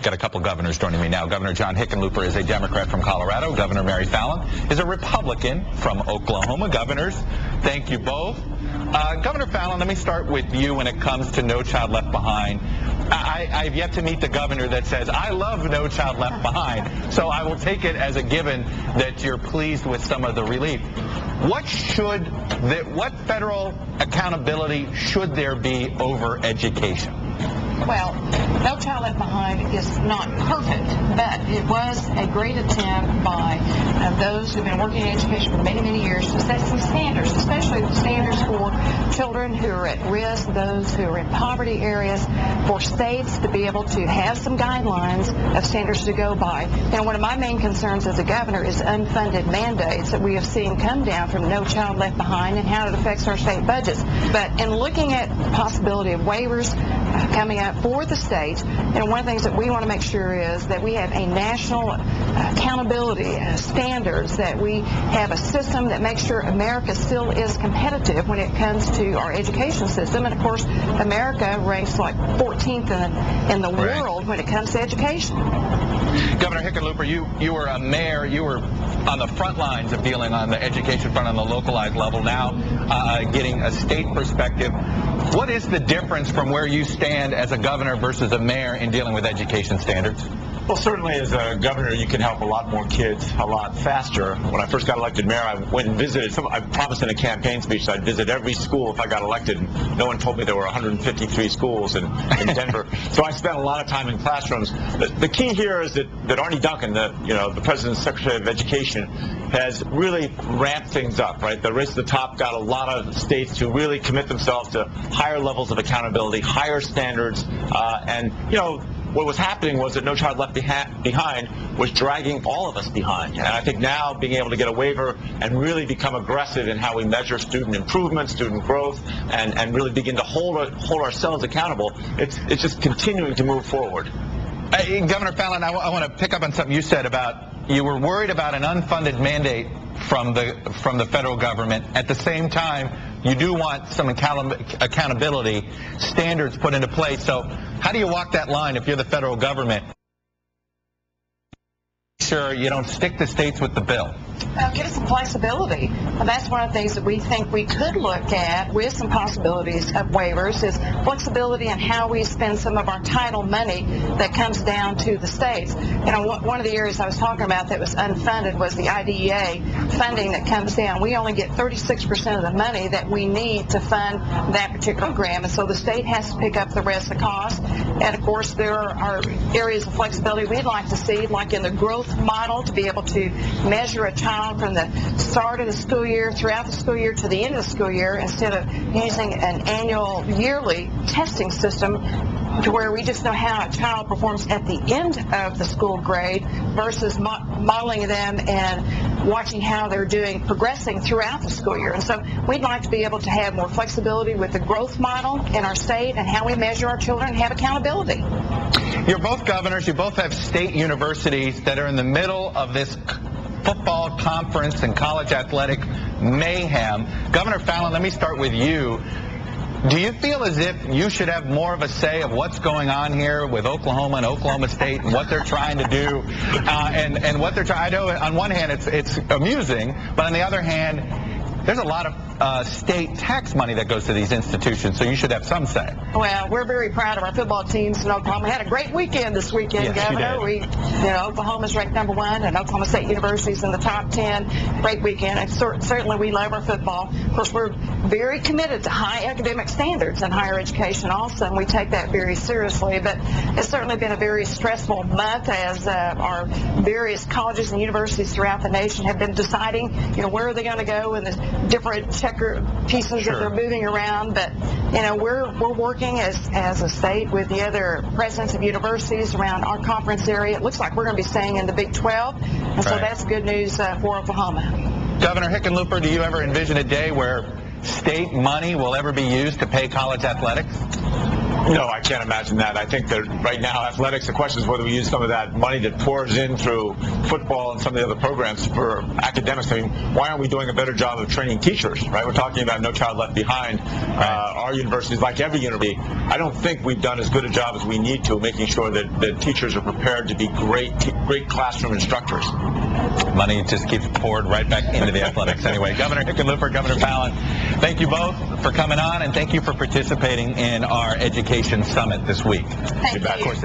Got a couple governors joining me now. Governor John Hickenlooper is a Democrat from Colorado. Governor Mary Fallin is a Republican from Oklahoma. Governors, thank you both. Governor Fallin, let me start with you when it comes to No Child Left Behind. I've yet to meet the governor that says, I love No Child Left Behind, so I will take it as a given that you're pleased with some of the relief. What federal accountability should there be over education? Well, No Child Left Behind is not perfect, but it was a great attempt by those who've been working in education for many, many years to set some standards, especially standards for children who are at risk, those who are in poverty areas, for states to be able to have some guidelines of standards to go by. And one of my main concerns as a governor is unfunded mandates that we have seen come down from No Child Left Behind and how it affects our state budgets. But in looking at the possibility of waivers coming up for the states, and one of the things that we want to make sure is that we have a national accountability standards, that we have a system that makes sure America still is competitive when it comes to our education system. And of course, America ranks like 14th in the world when it comes to education. Governor Hickenlooper, you were a mayor. You were on the front lines of dealing on the education front on the localized level, now getting a state perspective. What is the difference from where you stand as a governor versus a mayor in dealing with education standards? Well, certainly as a governor, you can help a lot more kids a lot faster. When I first got elected mayor, I went and visited I promised in a campaign speech that I'd visit every school if I got elected. No one told me there were 153 schools in Denver. So I spent a lot of time in classrooms. The key here is that Arne Duncan, the President's Secretary of Education, has really ramped things up, right? The race to the top got a lot of states to really commit themselves to higher levels of accountability, higher standards, and, what was happening was that No Child Left Behind was dragging all of us behind. And I think now being able to get a waiver and really become aggressive in how we measure student improvement, student growth, and really begin to hold ourselves accountable, it's just continuing to move forward. Governor Fallin, I want to pick up on something you said about you were worried about an unfunded mandate from the federal government. At the same time, you do want some accountability standards put into place. So how do you walk that line if you're the federal government? Sure you don't stick the states with the bill. Give us some flexibility. That's one of the things that we think we could look at with some possibilities of waivers, is flexibility in how we spend some of our title money that comes down to the states. One of the areas I was talking about that was unfunded was the IDEA funding that comes down. We only get 36% of the money that we need to fund that particular program, and so the state has to pick up the rest of the cost. And of course, there are areas of flexibility we'd like to see, like in the growth model, to be able to measure a child from the start of the school year, throughout the school year, to the end of the school year, instead of using an annual, yearly testing system to where we just know how a child performs at the end of the school grade versus modeling them and watching how they're progressing throughout the school year. And so we'd like to be able to have more flexibility with the growth model in our state and how we measure our children and have accountability. You're both governors. You both have state universities that are in the middle of this football conference and college athletic mayhem. Governor Fallin, let me start with you. Do you feel as if you should have more of a say of what's going on here with Oklahoma and Oklahoma State and what they're trying to do, and what they're trying? I know on one hand it's amusing, but on the other hand, there's a lot of state tax money that goes to these institutions, so you should have some say. Well, we're very proud of our football teams in Oklahoma. We had a great weekend this weekend, yes, Governor. Oklahoma's ranked #1, and Oklahoma State University's in the top 10. Great weekend. And certainly we love our football. Of course, we're very committed to high academic standards in higher education also, and we take that very seriously. But it's certainly been a very stressful month as our various colleges and universities throughout the nation have been deciding, where are they going to go in the different checker pieces that they're moving around. But we're working as a state with the other presidents of universities around our conference area. It looks like we're going to be staying in the Big 12, and so that's good news for Oklahoma. Governor Hickenlooper, do you ever envision a day where state money will ever be used to pay college athletics? No, I can't imagine that. I think that right now, athletics, the question is whether we use some of that money that pours in through football and some of the other programs for academics. I mean, why aren't we doing a better job of training teachers, right? We're talking about No Child Left Behind. Our universities, like every university, I don't think we've done as good a job as we need to making sure that the teachers are prepared to be great classroom instructors. Money just keeps poured right back into the athletics. Anyway, Governor Hickenlooper, Governor Fallin, thank you both for coming on, and thank you for participating in our education summit this week. Thank you. Of course,